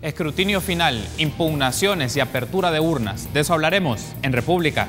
Escrutinio final, impugnaciones y apertura de urnas. De eso hablaremos en República.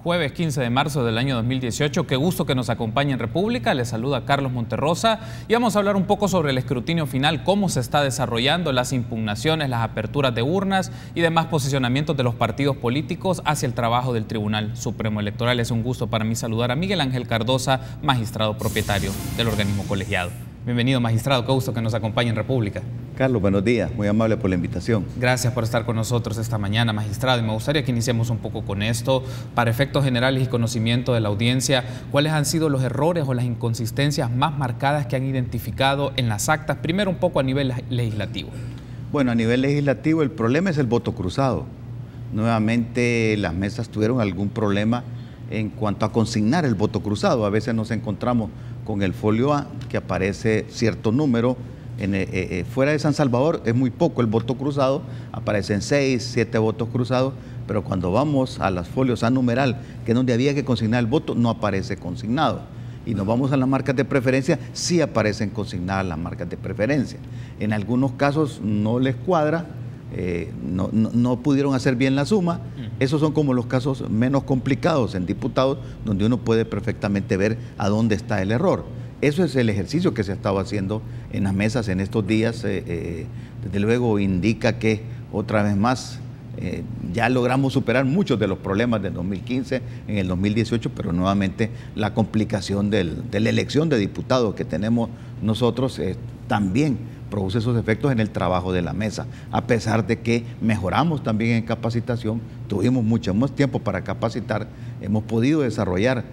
Jueves 15 de marzo del año 2018, qué gusto que nos acompañe en República. Les saluda Carlos Monterrosa y vamos a hablar un poco sobre el escrutinio final, cómo se está desarrollando, las impugnaciones, las aperturas de urnas y demás posicionamientos de los partidos políticos hacia el trabajo del Tribunal Supremo Electoral. Es un gusto para mí saludar a Miguel Ángel Cardosa, magistrado propietario del organismo colegiado. Bienvenido, magistrado, qué gusto que nos acompañe en República. Carlos, buenos días, muy amable por la invitación. Gracias por estar con nosotros esta mañana, magistrado, y me gustaría que iniciemos un poco con esto, para efectos generales y conocimiento de la audiencia, ¿cuáles han sido los errores o las inconsistencias más marcadas que han identificado en las actas? Primero un poco a nivel legislativo. Bueno, a nivel legislativo el problema es el voto cruzado. Nuevamente las mesas tuvieron algún problema en cuanto a consignar el voto cruzado. A veces nos encontramos con el folio A, que aparece cierto número. Fuera de San Salvador es muy poco el voto cruzado, aparecen 6, 7 votos cruzados, pero cuando vamos a las folios A numeral, que es donde había que consignar el voto, no aparece consignado. Y nos vamos a las marcas de preferencia, sí aparecen consignadas las marcas de preferencia. En algunos casos no les cuadra, no pudieron hacer bien la suma. Esos son como los casos menos complicados en diputados, donde uno puede perfectamente ver a dónde está el error. Eso es el ejercicio que se ha estado haciendo en las mesas en estos días. Desde luego indica que otra vez más ya logramos superar muchos de los problemas del 2015 en el 2018, pero nuevamente la complicación de la elección de diputados que tenemos nosotros también produce esos efectos en el trabajo de la mesa, a pesar de que mejoramos también en capacitación, tuvimos mucho más tiempo para capacitar, hemos podido desarrollar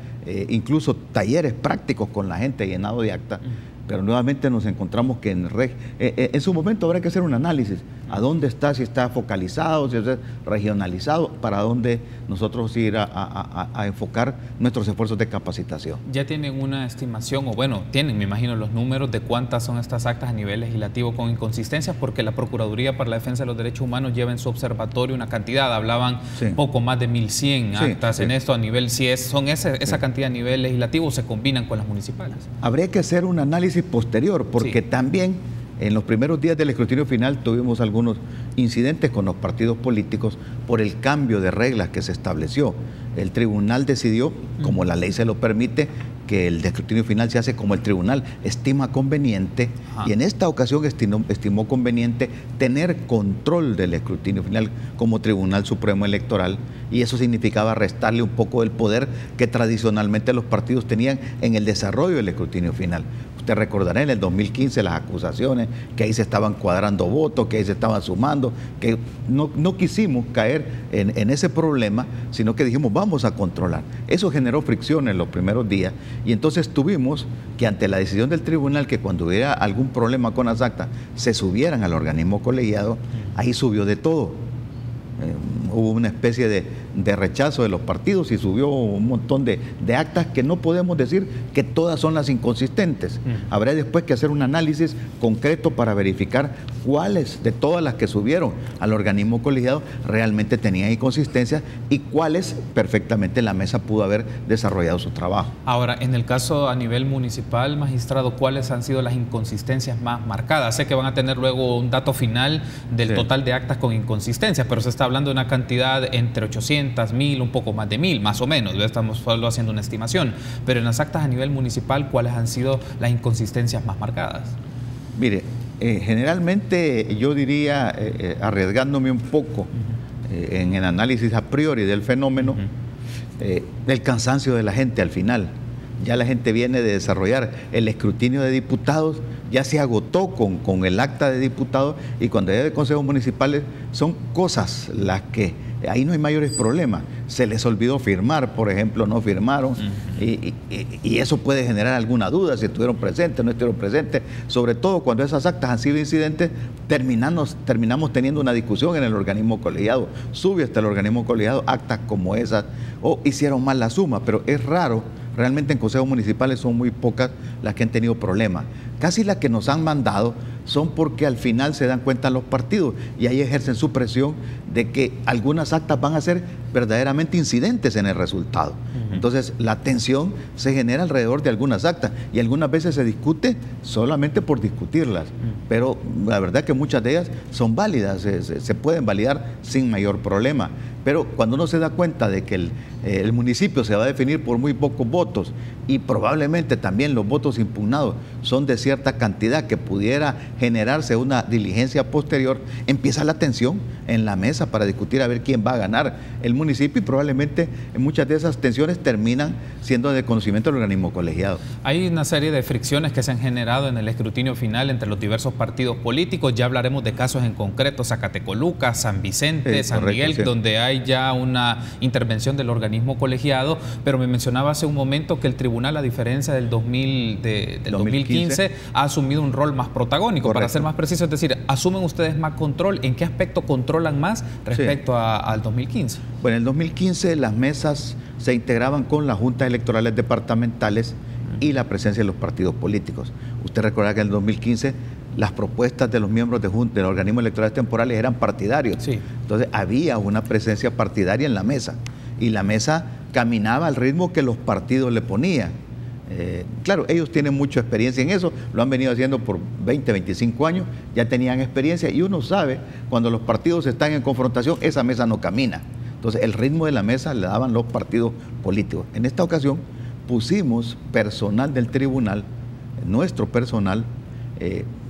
incluso talleres prácticos con la gente llenado de acta, pero nuevamente nos encontramos que en su momento habrá que hacer un análisis, a dónde está, si está focalizado, si está regionalizado, para dónde nosotros ir a enfocar nuestros esfuerzos de capacitación. ¿Ya tienen una estimación, o bueno, tienen, me imagino, los números de cuántas son estas actas a nivel legislativo con inconsistencias? Porque la Procuraduría para la Defensa de los Derechos Humanos lleva en su observatorio una cantidad, hablaban poco más de 1.100 actas en esto a nivel, si son esa cantidad a nivel legislativo, ¿se combinan con las municipales? Habría que hacer un análisis posterior, porque también en los primeros días del escrutinio final tuvimos algunos incidentes con los partidos políticos por el cambio de reglas que se estableció. El tribunal decidió, como la ley se lo permite, que el escrutinio final se hace como el tribunal estima conveniente, y en esta ocasión estimó conveniente tener control del escrutinio final como Tribunal Supremo Electoral, y eso significaba restarle un poco del poder que tradicionalmente los partidos tenían en el desarrollo del escrutinio final. Usted recordará en el 2015 las acusaciones, que ahí se estaban cuadrando votos, que ahí se estaban sumando, que no quisimos caer en ese problema, sino que dijimos vamos a controlar. Eso generó fricción en los primeros días, y entonces tuvimos que ante la decisión del tribunal que cuando hubiera algún problema con las actas se subieran al organismo colegiado, ahí subió de todo. Hubo una especie de rechazo de los partidos y subió un montón de actas que no podemos decir que todas son las inconsistentes. Habrá después que hacer un análisis concreto para verificar cuáles de todas las que subieron al organismo colegiado realmente tenían inconsistencias y cuáles perfectamente la mesa pudo haber desarrollado su trabajo. Ahora, en el caso a nivel municipal, magistrado, ¿cuáles han sido las inconsistencias más marcadas? Sé que van a tener luego un dato final del total de actas con inconsistencias, pero se está hablando de una cantidad entre 800, 1000, un poco más de 1000, más o menos. Ya estamos solo haciendo una estimación. Pero en las actas a nivel municipal, ¿cuáles han sido las inconsistencias más marcadas? Mire, generalmente yo diría, arriesgándome un poco en el análisis a priori del fenómeno, el cansancio de la gente al final. Ya la gente viene de desarrollar el escrutinio de diputados, ya se agotó con el acta de diputados, y cuando hay de consejos municipales son cosas las que ahí no hay mayores problemas. Se les olvidó firmar, por ejemplo, no firmaron, y eso puede generar alguna duda si estuvieron presentes, no estuvieron presentes, sobre todo cuando esas actas han sido incidentes, terminamos teniendo una discusión en el organismo colegiado, sube hasta el organismo colegiado actas como esas, o hicieron mal la suma, pero es raro. Realmente en consejos municipales son muy pocas las que han tenido problemas. Casi las que nos han mandado son porque al final se dan cuenta los partidos y ahí ejercen su presión de que algunas actas van a ser verdaderamente incidentes en el resultado. Entonces la tensión se genera alrededor de algunas actas y algunas veces se discute solamente por discutirlas, pero la verdad que muchas de ellas son válidas, se pueden validar sin mayor problema. Pero cuando uno se da cuenta de que el municipio se va a definir por muy pocos votos y probablemente también los votos impugnados son de cierta cantidad que pudiera generarse una diligencia posterior, empieza la tensión en la mesa para discutir a ver quién va a ganar el municipio y probablemente muchas de esas tensiones terminan siendo de conocimiento del organismo colegiado. Hay una serie de fricciones que se han generado en el escrutinio final entre los diversos partidos políticos. Ya hablaremos de casos en concreto, Zacatecoluca, San Vicente, San Miguel, donde hay ya una intervención del organismo colegiado, pero me mencionaba hace un momento que el tribunal, a diferencia del 2015, ha asumido un rol más protagónico. Correcto. Para ser más preciso, es decir, ¿asumen ustedes más control? ¿En qué aspecto controlan más respecto al 2015? Bueno, en el 2015 las mesas se integraban con las juntas electorales departamentales y la presencia de los partidos políticos. Usted recuerda que en el 2015 las propuestas de los miembros de los organismos electorales temporales eran partidarios. Sí. Entonces había una presencia partidaria en la mesa y la mesa caminaba al ritmo que los partidos le ponían. Claro, ellos tienen mucha experiencia en eso, lo han venido haciendo por 20, 25 años, ya tenían experiencia y uno sabe, cuando los partidos están en confrontación, esa mesa no camina. Entonces el ritmo de la mesa le daban los partidos políticos. En esta ocasión pusimos personal del tribunal, nuestro personal,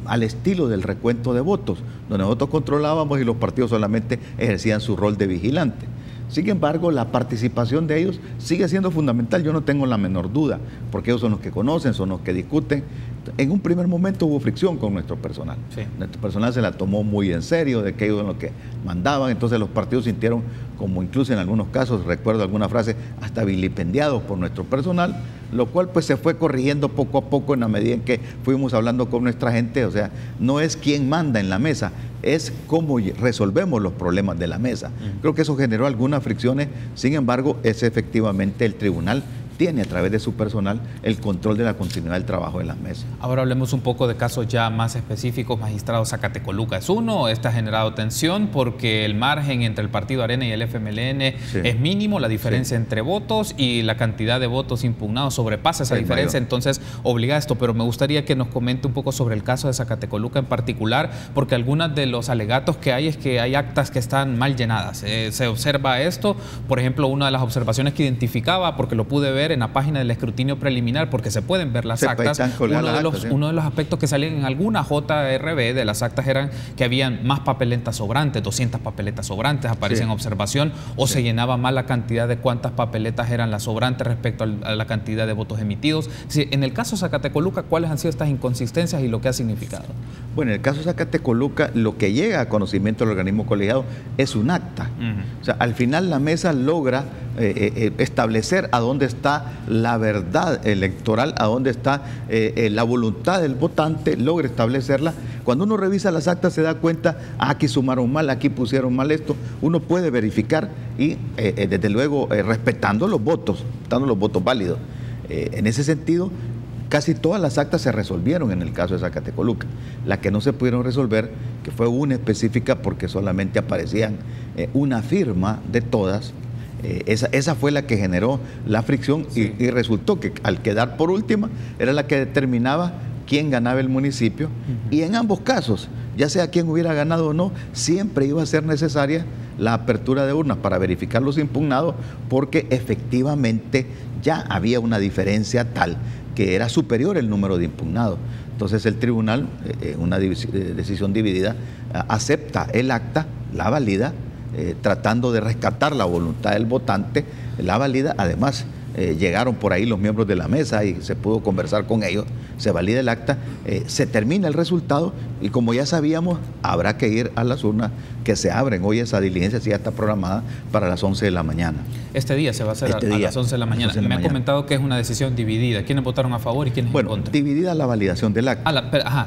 al estilo del recuento de votos, donde nosotros controlábamos y los partidos solamente ejercían su rol de vigilante. Sin embargo, la participación de ellos sigue siendo fundamental, yo no tengo la menor duda, porque ellos son los que conocen, son los que discuten. En un primer momento hubo fricción con nuestro personal. Sí. Nuestro personal se la tomó muy en serio, de que ellos son los que mandaban, entonces los partidos sintieron, como incluso en algunos casos, recuerdo alguna frase, hasta vilipendiados por nuestro personal, lo cual pues se fue corrigiendo poco a poco en la medida en que fuimos hablando con nuestra gente. O sea, no es quién manda en la mesa, es cómo resolvemos los problemas de la mesa. Creo que eso generó algunas fricciones, sin embargo, es efectivamente el tribunal tiene a través de su personal el control de la continuidad del trabajo en las mesas. Ahora hablemos un poco de casos ya más específicos. Magistrado, Zacatecoluca es uno. Este ha generado tensión porque el margen entre el Partido Arena y el FMLN es mínimo, la diferencia entre votos y la cantidad de votos impugnados sobrepasa esa diferencia, entonces obliga a esto. Pero me gustaría que nos comente un poco sobre el caso de Zacatecoluca en particular, porque algunos de los alegatos que hay es que hay actas que están mal llenadas. Se observa esto, por ejemplo, una de las observaciones que identificaba, porque lo pude ver en la página del escrutinio preliminar, porque se pueden ver las actas. Uno de los aspectos que salían en alguna JRB de las actas eran que habían más papeletas sobrantes, 200 papeletas sobrantes, aparece en observación, o se llenaba mal la cantidad de cuántas papeletas eran las sobrantes respecto a la cantidad de votos emitidos. En el caso Zacatecoluca, ¿cuáles han sido estas inconsistencias y lo que ha significado? Bueno, en el caso Zacatecoluca, lo que llega a conocimiento del organismo colegiado es un acta. O sea, al final la mesa logra establecer a dónde está la verdad electoral, a dónde está la voluntad del votante, logra establecerla. Cuando uno revisa las actas se da cuenta, aquí sumaron mal, aquí pusieron mal esto. Uno puede verificar y desde luego respetando los votos válidos. En ese sentido, casi todas las actas se resolvieron en el caso de Zacatecoluca. Las que no se pudieron resolver, que fue una específica porque solamente aparecían una firma de todas, esa fue la que generó la fricción y resultó que al quedar por última era la que determinaba quién ganaba el municipio y en ambos casos, ya sea quién hubiera ganado o no, siempre iba a ser necesaria la apertura de urnas para verificar los impugnados porque efectivamente ya había una diferencia tal que era superior el número de impugnados. Entonces el tribunal, una decisión dividida, acepta el acta, la valida, tratando de rescatar la voluntad del votante, la valida, además llegaron por ahí los miembros de la mesa y se pudo conversar con ellos, se valida el acta, se termina el resultado y como ya sabíamos, habrá que ir a las urnas que se abren. Hoy esa diligencia sí ya está programada para las 11 de la mañana. Este día se va a hacer a las 11 de la mañana. Me han comentado que es una decisión dividida. ¿Quiénes votaron a favor y quiénes en contra? Dividida la validación del acta.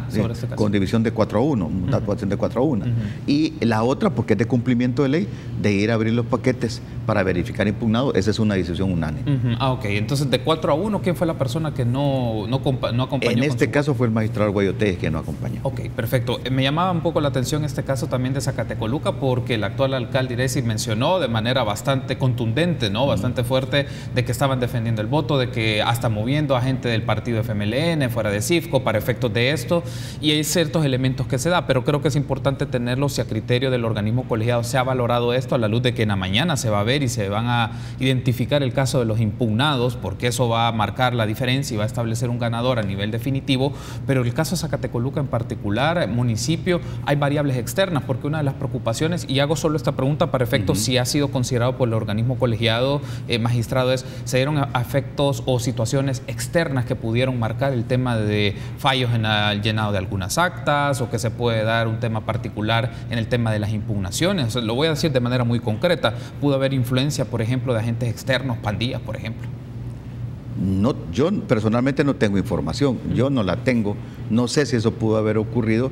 Sobre este caso. Con división de 4-1, una votación de 4-1. Y la otra, porque es de cumplimiento de ley, de ir a abrir los paquetes para verificar impugnados, esa es una decisión unánime. Ok. Entonces, de 4-1, ¿quién fue la persona que no acompañó? En este caso fue el magistrado Arguello Telles que no acompañó. Ok, perfecto. Me llamaba un poco la atención este caso también de Zacatecoluca, porque el actual alcalde Iresi mencionó de manera bastante contundente, ¿no? Bastante fuerte, de que estaban defendiendo el voto, de que hasta moviendo a gente del partido FMLN, fuera de CIFCO, para efectos de esto, y hay ciertos elementos que se da, pero creo que es importante tenerlos si a criterio del organismo colegiado se ha valorado esto a la luz de que en la mañana se va a ver y se van a identificar el caso de los impugnados, porque eso va a marcar la diferencia y va a establecer un ganador a nivel definitivo. Pero el caso de Zacatecoluca en particular, municipio, hay variables externas, porque una de las preocupaciones, y hago solo esta pregunta para efectos si ha sido considerado por el organismo colegiado, magistrado, es, ¿se dieron efectos o situaciones externas que pudieron marcar el tema de fallos en el llenado de algunas actas, o que se puede dar un tema particular en el tema de las impugnaciones? O sea, lo voy a decir de manera muy concreta. ¿Pudo haber influencia, por ejemplo, de agentes externos, pandillas, por ejemplo? No, yo personalmente no tengo información, yo no la tengo, no sé si eso pudo haber ocurrido,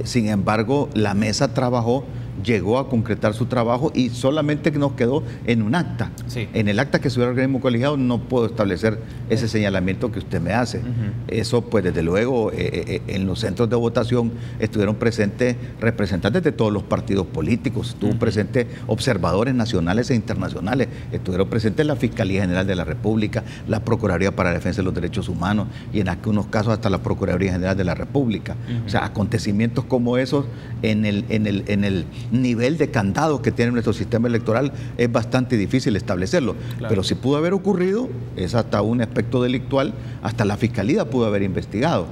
sin embargo, la mesa trabajó, llegó a concretar su trabajo y solamente nos quedó en un acta. Sí. En el acta que subió el organismo colegiado no puedo establecer ese señalamiento que usted me hace. Eso, pues desde luego, en los centros de votación estuvieron presentes representantes de todos los partidos políticos, estuvo presente observadores nacionales e internacionales, estuvieron presentes la Fiscalía General de la República, la Procuraduría para la Defensa de los Derechos Humanos y en algunos casos hasta la Procuraduría General de la República. O sea, acontecimientos como esos en el nivel de candado que tiene nuestro sistema electoral es bastante difícil establecerlo, pero si pudo haber ocurrido, es hasta un aspecto delictual, hasta la Fiscalía pudo haber investigado.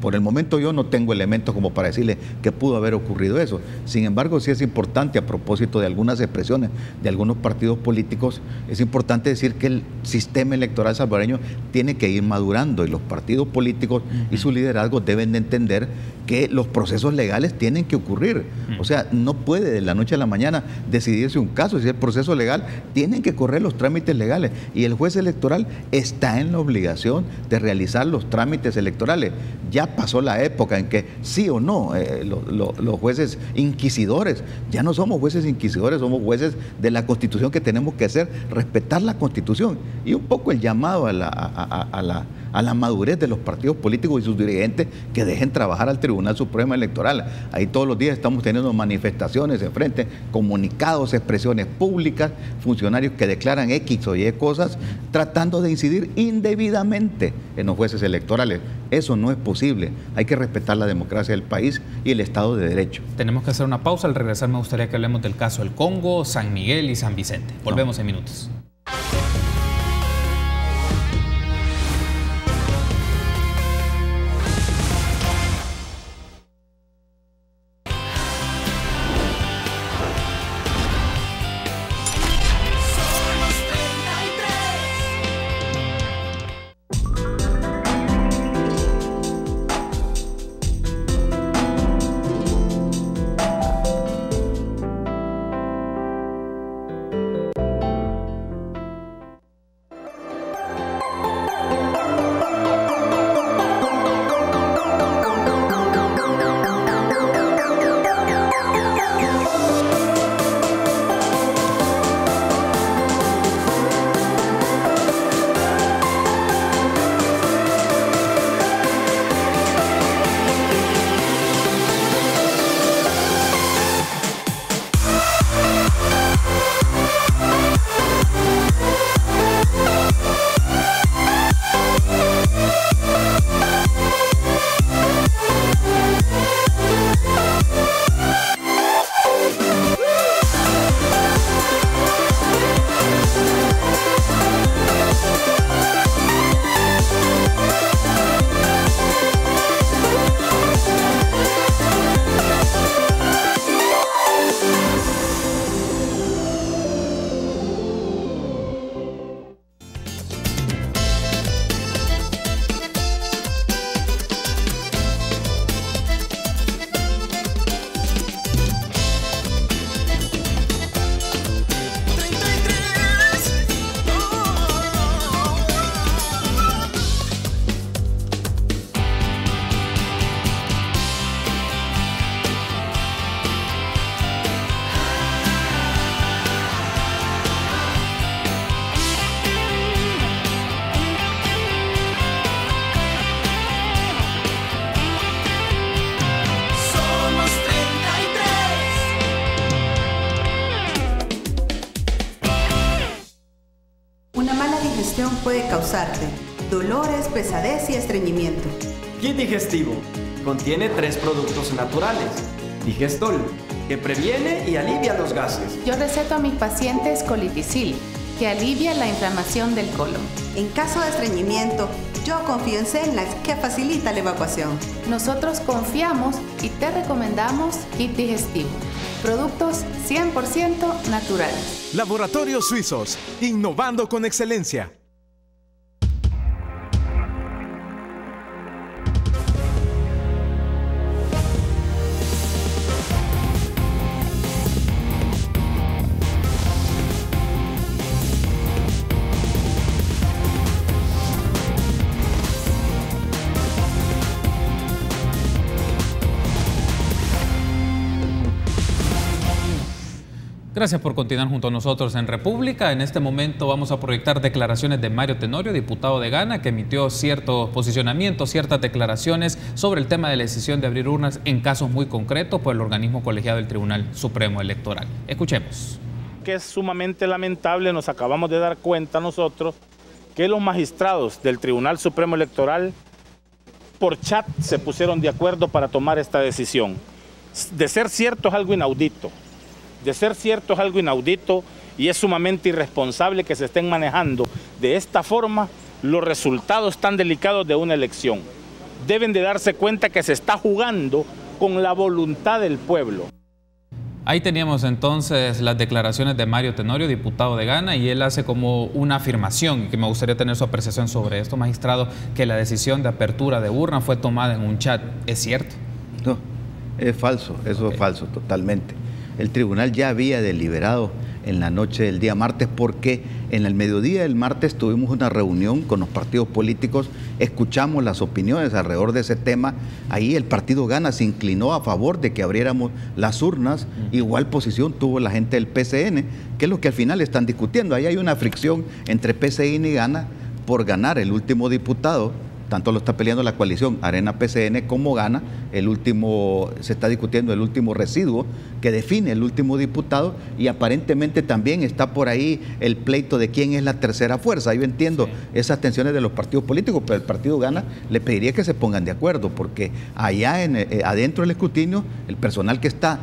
Por el momento yo no tengo elementos como para decirle que pudo haber ocurrido eso. Sin embargo, sí es importante, a propósito de algunas expresiones de algunos partidos políticos, es importante decir que el sistema electoral salvadoreño tiene que ir madurando y los partidos políticos y su liderazgo deben de entender que los procesos legales tienen que ocurrir. O sea, no puede de la noche a la mañana decidirse un caso. Si el proceso legal, tienen que correr los trámites legales y el juez electoral está en la obligación de realizar los trámites electorales. Ya pasó la época en que sí o no, los jueces inquisidores, ya no somos jueces inquisidores, somos jueces de la Constitución, que tenemos que hacer respetar la Constitución. Y un poco el llamado a la madurez de los partidos políticos y sus dirigentes, que dejen trabajar al Tribunal Supremo Electoral. Ahí todos los días estamos teniendo manifestaciones enfrente, comunicados, expresiones públicas, funcionarios que declaran X o Y cosas, tratando de incidir indebidamente en los jueces electorales. Eso no es posible. Hay que respetar la democracia del país y el Estado de Derecho. Tenemos que hacer una pausa. Al regresar me gustaría que hablemos del caso del Congo, San Miguel y San Vicente. Volvemos en minutos. puede causarte dolores, pesadez y estreñimiento. Kit digestivo. Contiene 3 productos naturales. Digestol, que previene y alivia los gases. Yo receto a mis pacientes Coliticil, que alivia la inflamación del colon. En caso de estreñimiento, yo confío en Celnax, que facilita la evacuación. Nosotros confiamos y te recomendamos Kit digestivo. Productos 100% naturales. Laboratorios Suizos, innovando con excelencia. Gracias por continuar junto a nosotros en República. En este momento vamos a proyectar declaraciones de Mario Tenorio, diputado de Gana, que emitió ciertos posicionamientos, ciertas declaraciones sobre el tema de la decisión de abrir urnas en casos muy concretos por el organismo colegiado del Tribunal Supremo Electoral. Escuchemos. Que es sumamente lamentable, nos acabamos de dar cuenta nosotros que los magistrados del Tribunal Supremo Electoral por chat se pusieron de acuerdo para tomar esta decisión. De ser cierto es algo inaudito. De ser cierto es algo inaudito y es sumamente irresponsable que se estén manejando de esta forma los resultados tan delicados de una elección. Deben de darse cuenta que se está jugando con la voluntad del pueblo. Ahí teníamos entonces las declaraciones de Mario Tenorio, diputado de Gana, y él hace como una afirmación, que me gustaría tener su apreciación sobre esto, magistrado, que la decisión de apertura de urna fue tomada en un chat. ¿Es cierto? No, es falso, eso es falso totalmente. El tribunal ya había deliberado en la noche del día martes porque en el mediodía del martes tuvimos una reunión con los partidos políticos, escuchamos las opiniones alrededor de ese tema. Ahí el partido Gana se inclinó a favor de que abriéramos las urnas. Igual posición tuvo la gente del PCN, que es lo que al final están discutiendo. Ahí hay una fricción entre PCN y Gana por ganar el último diputado. Tanto lo está peleando la coalición Arena-PCN como Gana. Se está discutiendo el último residuo que define el último diputado, y aparentemente también está por ahí el pleito de quién es la tercera fuerza. Yo entiendo esas tensiones de los partidos políticos, pero el partido Gana le pediría que se pongan de acuerdo, porque allá adentro del escrutinio, el personal que está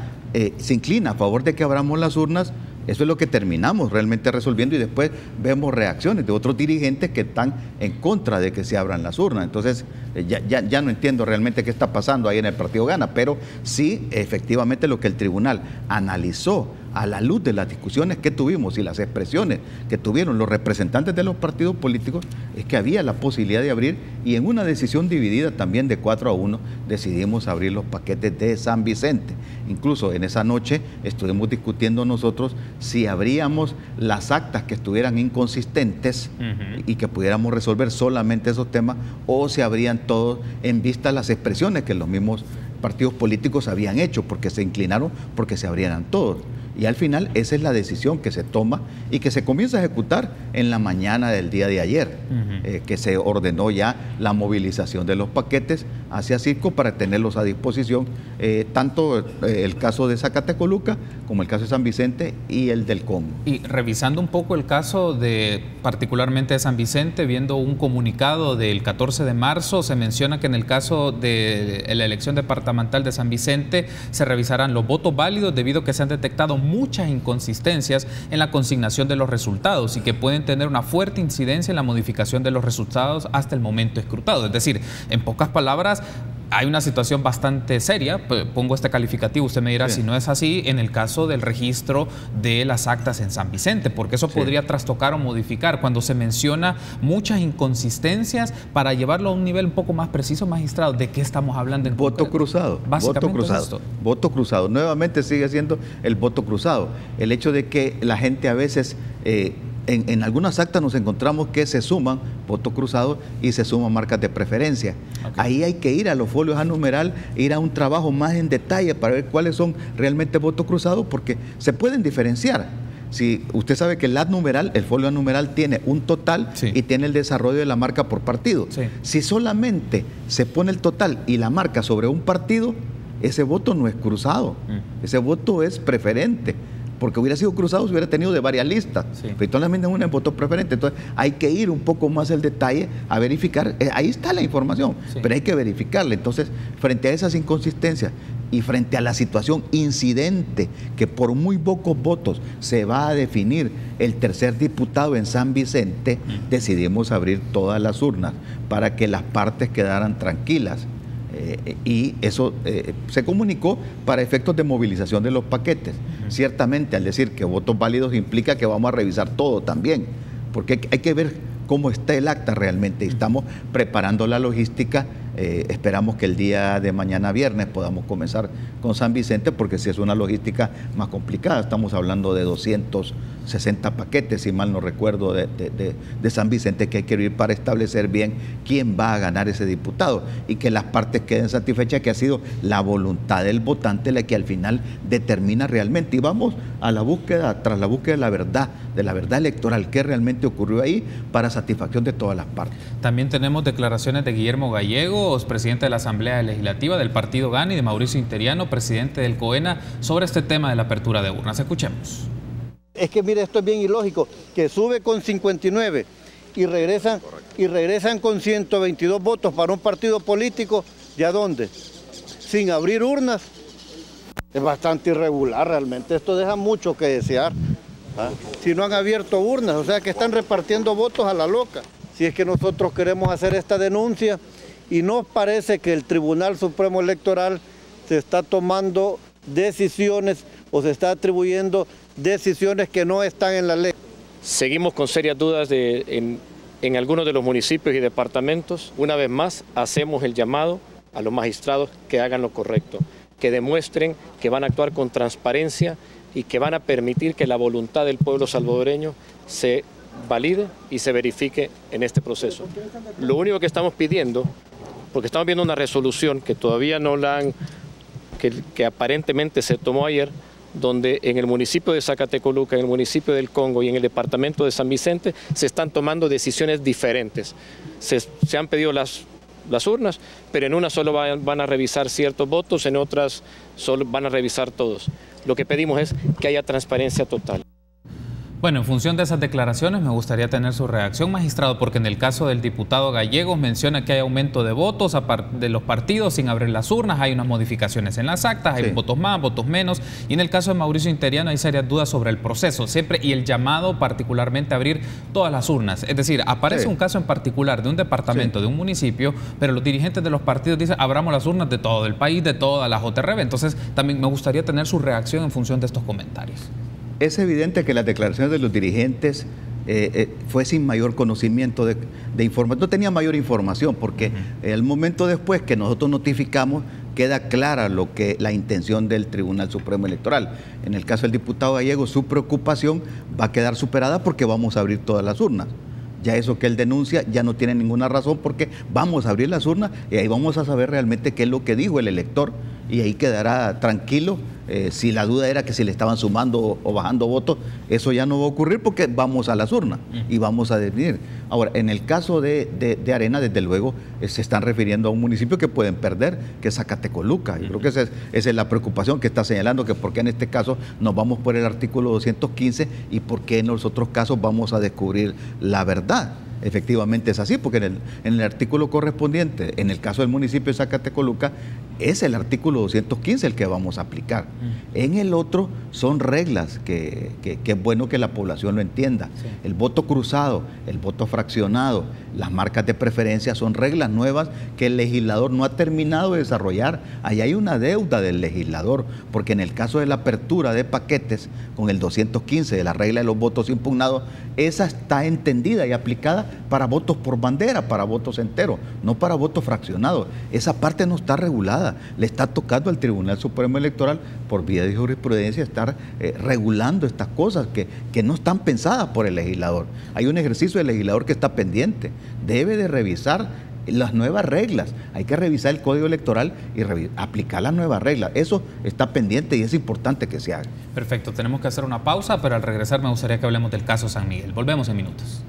se inclina a favor de que abramos las urnas. Eso es lo que terminamos realmente resolviendo, y después vemos reacciones de otros dirigentes que están en contra de que se abran las urnas. Entonces ya no entiendo realmente qué está pasando ahí en el partido Gana, pero sí, efectivamente, lo que el tribunal analizó a la luz de las discusiones que tuvimos y las expresiones que tuvieron los representantes de los partidos políticos es que había la posibilidad de abrir, y en una decisión dividida también de 4-1 decidimos abrir los paquetes de San Vicente. Incluso en esa noche estuvimos discutiendo nosotros si abríamos las actas que estuvieran inconsistentes y que pudiéramos resolver solamente esos temas, o se abrían todos en vista a las expresiones que los mismos partidos políticos habían hecho, porque se inclinaron porque se abrieran todos. Y al final esa es la decisión que se toma y que se comienza a ejecutar en la mañana del día de ayer, que se ordenó ya la movilización de los paquetes hacia Circo para tenerlos a disposición, tanto el caso de Zacatecoluca como el caso de San Vicente y el del Congo. Y revisando un poco el caso particularmente de San Vicente, viendo un comunicado del 14 de marzo, se menciona que en el caso de la elección departamental de San Vicente se revisarán los votos válidos debido a que se han detectado muchas inconsistencias en la consignación de los resultados y que pueden tener una fuerte incidencia en la modificación de los resultados hasta el momento escrutado. Es decir, en pocas palabras, hay una situación bastante seria, pongo este calificativo, usted me dirá si no es así, en el caso del registro de las actas en San Vicente, porque eso podría trastocar o modificar cuando se menciona muchas inconsistencias. Para llevarlo a un nivel un poco más preciso, magistrado, ¿de qué estamos hablando en voto cruzado? Básicamente voto cruzado. Esto. Voto cruzado. Nuevamente sigue siendo el voto cruzado. El hecho de que la gente a veces... En algunas actas nos encontramos que se suman votos cruzados y se suman marcas de preferencia. Ahí hay que ir a los folios a numeral, ir a un trabajo más en detalle para ver cuáles son realmente votos cruzados, porque se pueden diferenciar. Si usted sabe que el folio a numeral tiene un total y tiene el desarrollo de la marca por partido. Si solamente se pone el total y la marca sobre un partido, ese voto no es cruzado, ese voto es preferente. porque hubiera sido cruzado, se hubiera tenido de varias listas, pero solamente una en voto preferente. Entonces hay que ir un poco más al detalle a verificar, ahí está la información, pero hay que verificarla. Entonces, frente a esas inconsistencias y frente a la situación incidente, que por muy pocos votos se va a definir el tercer diputado en San Vicente, decidimos abrir todas las urnas para que las partes quedaran tranquilas. Y eso se comunicó para efectos de movilización de los paquetes. Ciertamente, al decir que votos válidos implica que vamos a revisar todo también, porque hay que ver cómo está el acta realmente. Estamos preparando la logística. Esperamos que el día de mañana viernes podamos comenzar con San Vicente, porque si es una logística más complicada, estamos hablando de 260 paquetes, si mal no recuerdo, de San Vicente, que hay que ir para establecer bien quién va a ganar ese diputado y que las partes queden satisfechas, que ha sido la voluntad del votante la que al final determina realmente. Y vamos a la búsqueda, tras la búsqueda de la verdad electoral, qué realmente ocurrió ahí, para satisfacción de todas las partes. También tenemos declaraciones de Guillermo Gallegos, presidente de la Asamblea Legislativa del Partido GAN, y de Mauricio Interiano, presidente del COENA, sobre este tema de la apertura de urnas. Escuchemos. Es que mire, esto es bien ilógico, que sube con 59 y regresan con 122 votos para un partido político, ¿de a dónde? Sin abrir urnas. Es bastante irregular realmente, esto deja mucho que desear. Si no han abierto urnas, o sea que están repartiendo votos a la loca. Si es que nosotros queremos hacer esta denuncia y nos parece que el Tribunal Supremo Electoral se está tomando decisiones o se está atribuyendo decisiones que no están en la ley. Seguimos con serias dudas en algunos de los municipios y departamentos. Una vez más, hacemos el llamado a los magistrados que hagan lo correcto, que demuestren que van a actuar con transparencia y que van a permitir que la voluntad del pueblo salvadoreño se valide y se verifique en este proceso. Lo único que estamos pidiendo, porque estamos viendo una resolución que todavía no la han, que aparentemente se tomó ayer, donde en el municipio de Zacatecoluca, en el municipio del Congo y en el departamento de San Vicente se están tomando decisiones diferentes. Se han pedido las urnas, pero en una solo van a revisar ciertos votos, en otras solo van a revisar todos. Lo que pedimos es que haya transparencia total. Bueno, en función de esas declaraciones me gustaría tener su reacción, magistrado, porque en el caso del diputado Gallegos menciona que hay aumento de votos de los partidos sin abrir las urnas, hay unas modificaciones en las actas, hay votos más, votos menos, y en el caso de Mauricio Interiano hay serias dudas sobre el proceso, siempre, y el llamado particularmente a abrir todas las urnas. Es decir, aparece un caso en particular de un departamento, de un municipio, pero los dirigentes de los partidos dicen abramos las urnas de todo el país, de toda la JRB. Entonces también me gustaría tener su reacción en función de estos comentarios. Es evidente que las declaraciones de los dirigentes fue sin mayor conocimiento de información, no tenía mayor información, porque el momento después que nosotros notificamos queda clara la intención del Tribunal Supremo Electoral. En el caso del diputado Gallegos, su preocupación va a quedar superada porque vamos a abrir todas las urnas. Ya eso que él denuncia ya no tiene ninguna razón, porque vamos a abrir las urnas y ahí vamos a saber realmente qué es lo que dijo el elector, y ahí quedará tranquilo. Si la duda era que si le estaban sumando o bajando votos, eso ya no va a ocurrir porque vamos a las urnas y vamos a definir. Ahora, en el caso de Arena, desde luego, se están refiriendo a un municipio que pueden perder, que es Zacatecoluca. Yo creo que esa es la preocupación que está señalando, que por qué en este caso nos vamos por el artículo 215 y por qué en los otros casos vamos a descubrir la verdad. Efectivamente es así, porque en el artículo correspondiente, en el caso del municipio de Zacatecoluca, es el artículo 215 el que vamos a aplicar. En el otro son reglas que es bueno que la población lo entienda. El voto cruzado, el voto fraccionado, las marcas de preferencia son reglas nuevas que el legislador no ha terminado de desarrollar. Ahí hay una deuda del legislador, porque en el caso de la apertura de paquetes con el 215 de la regla de los votos impugnados, esa está entendida y aplicada para votos por bandera, para votos enteros, no para votos fraccionados. Esa parte no está regulada. Le está tocando al Tribunal Supremo Electoral, por vía de jurisprudencia, estar regulando estas cosas que no están pensadas por el legislador. Hay un ejercicio del legislador que está pendiente. Debe de revisar las nuevas reglas. Hay que revisar el Código Electoral y aplicar las nuevas reglas. Eso está pendiente y es importante que se haga. Perfecto, tenemos que hacer una pausa, pero al regresar me gustaría que hablemos del caso San Miguel. Volvemos en minutos.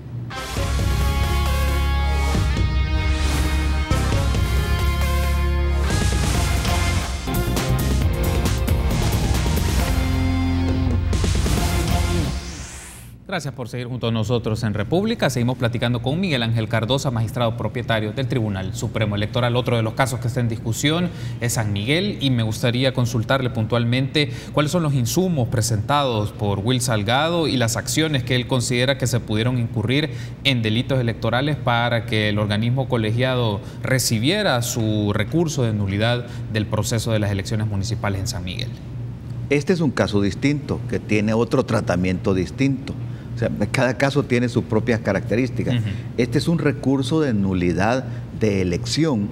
Gracias por seguir junto a nosotros en República. Seguimos platicando con Miguel Ángel Cardosa, magistrado propietario del Tribunal Supremo Electoral. Otro de los casos que está en discusión es San Miguel y me gustaría consultarle puntualmente cuáles son los insumos presentados por Will Salgado y las acciones que él considera que se pudieron incurrir en delitos electorales para que el organismo colegiado recibiera su recurso de nulidad del proceso de las elecciones municipales en San Miguel. Este es un caso distinto, que tiene otro tratamiento distinto. O sea, cada caso tiene sus propias características. Este es un recurso de nulidad de elección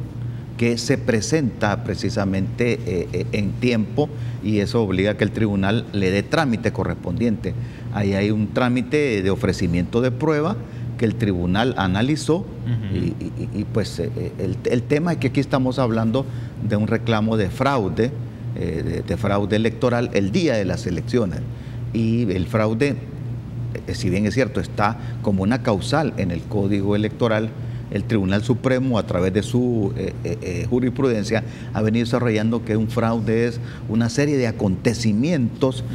que se presenta precisamente en tiempo y eso obliga a que el tribunal le dé trámite correspondiente. Ahí hay un trámite de ofrecimiento de prueba que el tribunal analizó y pues el tema es que aquí estamos hablando de un reclamo de fraude, de fraude electoral el día de las elecciones y el fraude, si bien es cierto, está como una causal en el Código Electoral, el Tribunal Supremo a través de su jurisprudencia ha venido desarrollando que un fraude es una serie de acontecimientos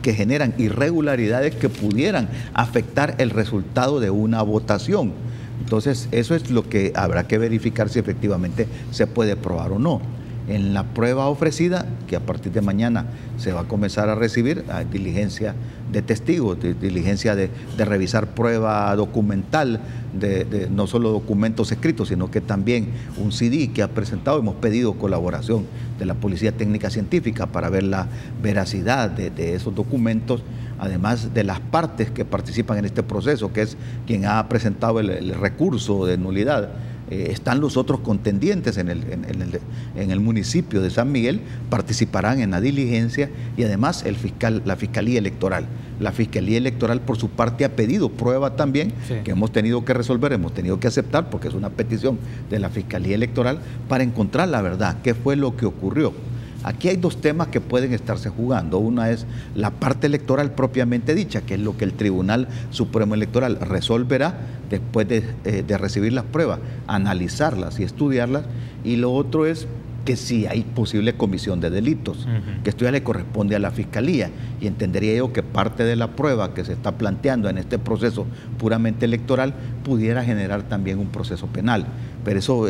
que generan irregularidades que pudieran afectar el resultado de una votación. Entonces, eso es lo que habrá que verificar si efectivamente se puede probar o no. En la prueba ofrecida, que a partir de mañana se va a comenzar a recibir, hay diligencia de testigos, diligencia de revisar prueba documental, no solo documentos escritos, sino que también un CD que ha presentado. Hemos pedido colaboración de la Policía Técnica Científica para ver la veracidad de esos documentos, además de las partes que participan en este proceso, que es quien ha presentado el recurso de nulidad. Están los otros contendientes en el municipio de San Miguel, participarán en la diligencia y además la Fiscalía Electoral. La Fiscalía Electoral por su parte ha pedido prueba también, que hemos tenido que resolver, hemos tenido que aceptar porque es una petición de la Fiscalía Electoral para encontrar la verdad, qué fue lo que ocurrió. Aquí hay dos temas que pueden estarse jugando. Una es la parte electoral propiamente dicha, que es lo que el Tribunal Supremo Electoral resolverá después de recibir las pruebas, analizarlas y estudiarlas. Y lo otro es que si hay posible comisión de delitos, que esto ya le corresponde a la Fiscalía. Y entendería yo que parte de la prueba que se está planteando en este proceso puramente electoral pudiera generar también un proceso penal. Pero eso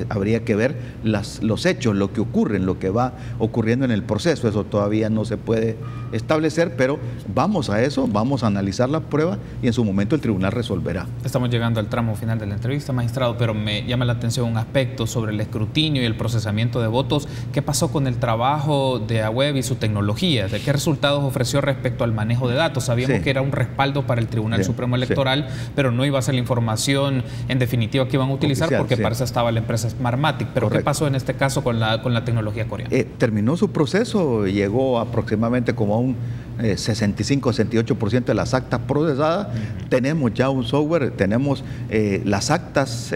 habría que ver los hechos, lo que ocurre, lo que va ocurriendo en el proceso. Eso todavía no se puede establecer, pero vamos a eso, vamos a analizar la prueba y en su momento el tribunal resolverá. Estamos llegando al tramo final de la entrevista, magistrado, pero me llama la atención un aspecto sobre el escrutinio y el procesamiento de votos. ¿Qué pasó con el trabajo de AWEB y su tecnología? ¿De qué resultados ofreció respecto al manejo de datos? Sabíamos que era un respaldo para el Tribunal Supremo Electoral, pero no iba a ser la información en definitiva que iban a utilizar porque para eso estaba la empresa Smartmatic. Pero ¿qué pasó en este caso con la tecnología coreana? Terminó su proceso, llegó aproximadamente como a un 65-68% de las actas procesadas. Tenemos ya un software, tenemos las actas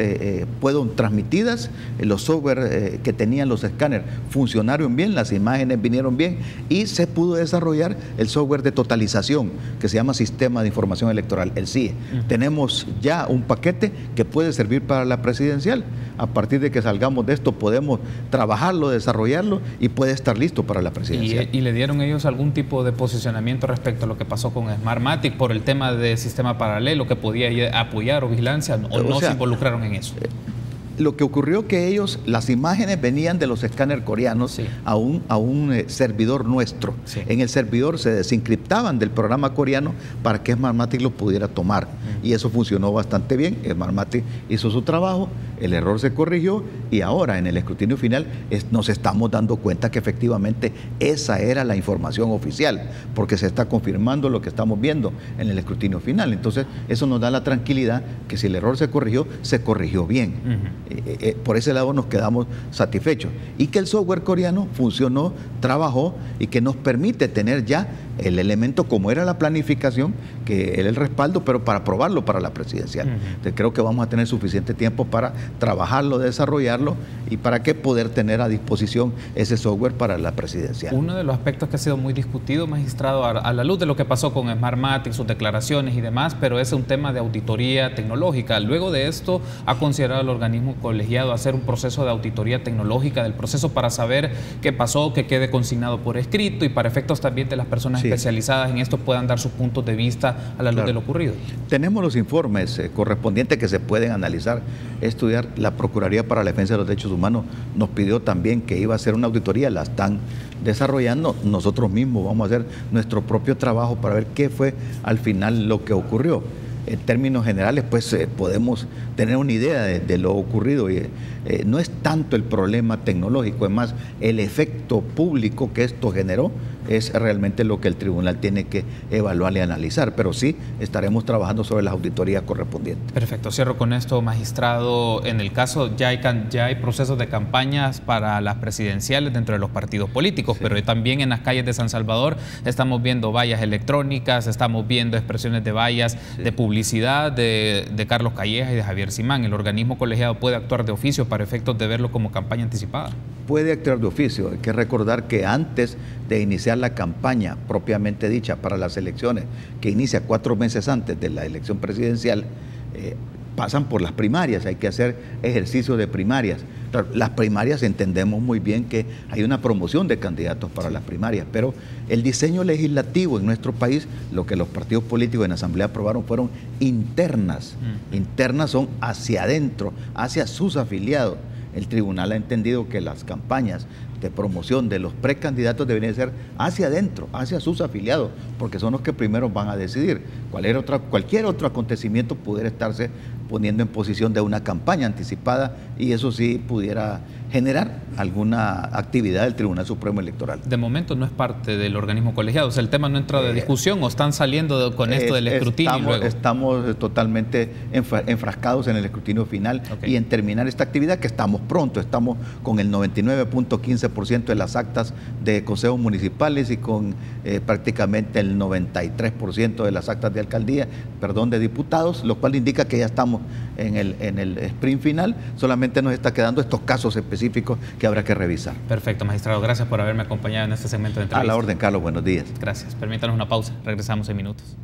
fueron transmitidas, los software que tenían los escáneres funcionaron bien, las imágenes vinieron bien y se pudo desarrollar el software de totalización que se llama Sistema de Información Electoral, el CIE. Tenemos ya un paquete que puede servir para la presidencial. A partir de que salgamos de esto podemos trabajarlo, desarrollarlo y puede estar listo para la presidencial. ¿Y le dieron ellos algún tipo de posicionamiento respecto a lo que pasó con Smartmatic por el tema de sistema paralelo que podía apoyar o vigilancia o no se involucraron en eso? Lo que ocurrió que ellos, las imágenes venían de los escáneres coreanos a un servidor nuestro. En el servidor se desencriptaban del programa coreano para que Smartmatic lo pudiera tomar. Y eso funcionó bastante bien. Smartmatic hizo su trabajo, el error se corrigió y ahora en el escrutinio final nos estamos dando cuenta que efectivamente esa era la información oficial, porque se está confirmando lo que estamos viendo en el escrutinio final. Entonces, eso nos da la tranquilidad que si el error se corrigió bien. Por ese lado nos quedamos satisfechos. Y que el software coreano funcionó, trabajó y que nos permite tener ya el elemento como era la planificación, que era el respaldo, pero para probarlo para la presidencial. Entonces, creo que vamos a tener suficiente tiempo para trabajarlo, desarrollarlo y para que poder tener a disposición ese software para la presidencial. Uno de los aspectos que ha sido muy discutido, magistrado, a la luz de lo que pasó con Smartmatic, sus declaraciones y demás, pero es un tema de auditoría tecnológica. Luego de esto, ¿ha considerado el organismo colegiado hacer un proceso de auditoría tecnológica del proceso para saber qué pasó, que quede consignado por escrito y para efectos también de las personas que especializadas en esto puedan dar sus puntos de vista a la luz de lo ocurrido. Tenemos los informes correspondientes que se pueden analizar, estudiar. La Procuraduría para la Defensa de los Derechos Humanos nos pidió también que iba a hacer una auditoría, la están desarrollando. Nosotros mismos vamos a hacer nuestro propio trabajo para ver qué fue al final lo que ocurrió. En términos generales, pues podemos tener una idea de lo ocurrido. Y, no es tanto el problema tecnológico, es más el efecto público que esto generó, es realmente lo que el tribunal tiene que evaluar y analizar, pero sí estaremos trabajando sobre las auditorías correspondientes. Perfecto, cierro con esto, magistrado. En el caso, ya hay procesos de campañas para las presidenciales dentro de los partidos políticos, pero también en las calles de San Salvador estamos viendo vallas electrónicas, estamos viendo expresiones de vallas de publicidad de Carlos Calleja y de Javier Simán. ¿El organismo colegiado puede actuar de oficio para efectos de verlo como campaña anticipada? Puede actuar de oficio. Hay que recordar que antes de iniciar la campaña propiamente dicha para las elecciones, que inicia 4 meses antes de la elección presidencial, pasan por las primarias, hay que hacer ejercicio de primarias. Las primarias entendemos muy bien que hay una promoción de candidatos para las primarias, pero el diseño legislativo en nuestro país, lo que los partidos políticos en la Asamblea aprobaron fueron internas. Internas son hacia adentro, hacia sus afiliados. El tribunal ha entendido que las campañas de promoción de los precandidatos deberían ser hacia adentro, hacia sus afiliados, porque son los que primero van a decidir. Cualquier otro acontecimiento pudiera estarse poniendo en posición de una campaña anticipada, y eso sí pudiera generar alguna actividad del Tribunal Supremo Electoral. De momento no es parte del organismo colegiado, o sea, el tema no entra de discusión, o están saliendo con esto del escrutinio. Estamos totalmente enfrascados en el escrutinio final y en terminar esta actividad, que estamos pronto, estamos con el 99.15% de las actas de consejos municipales y con prácticamente el 93% de las actas de alcaldía, de diputados, lo cual indica que ya estamos en el sprint final. Solamente nos está quedando estos casos específicos que habrá que revisar. Perfecto, magistrado, gracias por haberme acompañado en este segmento de entrevista. A la orden, Carlos, buenos días. Gracias, permítanos una pausa, regresamos en minutos.